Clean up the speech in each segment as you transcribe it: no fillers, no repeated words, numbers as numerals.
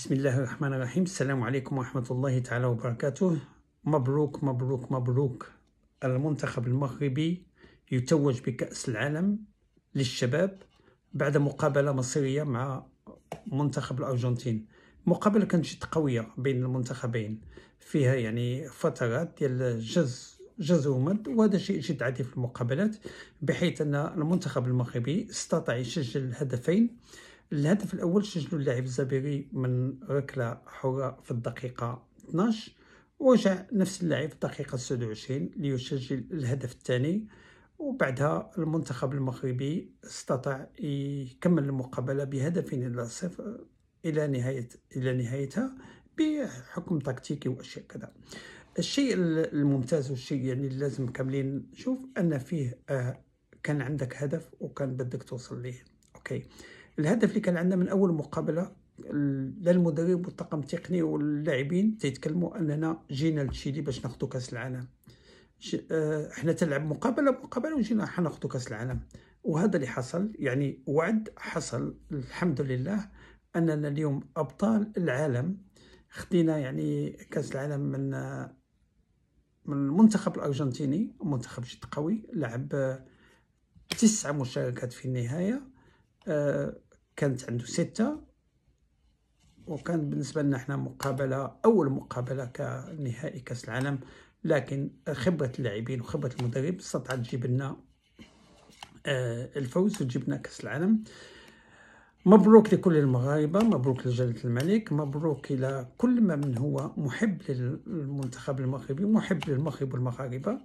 بسم الله الرحمن الرحيم. السلام عليكم ورحمة الله تعالى وبركاته. مبروك مبروك مبروك، المنتخب المغربي يتوج بكأس العالم للشباب بعد مقابلة مصيرية مع منتخب الأرجنتين. مقابلة كانت جد قوية بين المنتخبين، فيها يعني فترات ديال جز ومد، وهذا شيء جد عادي في المقابلات، بحيث أن المنتخب المغربي استطاع يسجل هدفين. الهدف الأول سجله اللاعب الزبيري من ركلة حرة في الدقيقة 12، ورجع نفس اللاعب في الدقيقة 29 ليسجل الهدف الثاني، وبعدها المنتخب المغربي استطاع يكمل المقابلة بهدفين إلى صفر إلى نهايتها بحكم تكتيكي وأشياء كذا. الشيء الممتاز والشيء يعني لازم كاملين نشوف أن فيه كان عندك هدف وكان بدك توصل ليه. أوكي، الهدف اللي كان عندنا من اول مقابله، لا المدرب والطاقم التقني واللاعبين تيتكلموا اننا جينا لتشيلي باش ناخذوا كاس العالم. احنا تلعب مقابله وجينا حناخذوا كاس العالم، وهذا اللي حصل. يعني وعد حصل الحمد لله اننا اليوم ابطال العالم. خدينا يعني كاس العالم من المنتخب الارجنتيني، منتخب جد قوي، لعب 9 مشاركات في النهايه. كانت عنده 6، وكان بالنسبة لنا احنا أول مقابلة كنهائي كأس العالم، لكن خبرة اللاعبين وخبرة المدرب استطاعت تجيب لنا الفوز وتجيب لنا كأس العالم. مبروك لكل المغاربة، مبروك لجلالة الملك، مبروك إلى كل من هو محب للمنتخب المغربي ومحب للمغرب والمغاربة.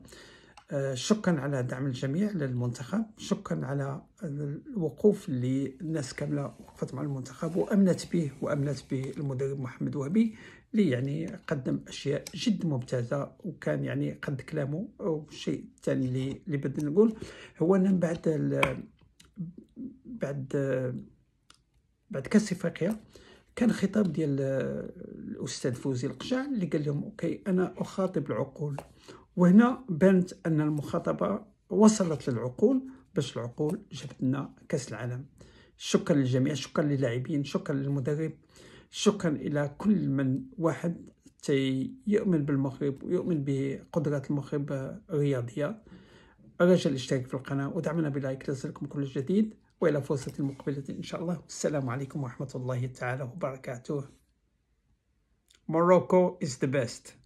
شكرا على دعم الجميع للمنتخب، شكرا على الوقوف اللي الناس كامله وقفت مع المنتخب وامنت به وامنت بالمدرب محمد وهبي، اللي يعني قدم اشياء جد ممتازه وكان يعني قد كلامه. والشيء الثاني اللي بدنا نقول هو ان بعد كاس افريقيا كان خطاب ديال الاستاذ فوزي القجع اللي قال لهم اوكي انا اخاطب العقول، وهنا بانت ان المخاطبه وصلت للعقول، باش العقول جابت لنا كاس العالم. شكرا للجميع، شكرا للاعبين، شكرا للمدرب، شكرا الى كل من واحد يؤمن بالمغرب ويؤمن بقدرات المغرب الرياضيه. الرجاء الاشتراك في القناه ودعمنا بلايك ليصلكم كل جديد، والى فرصه مقبله ان شاء الله. السلام عليكم ورحمه الله تعالى وبركاته. Morocco is the best.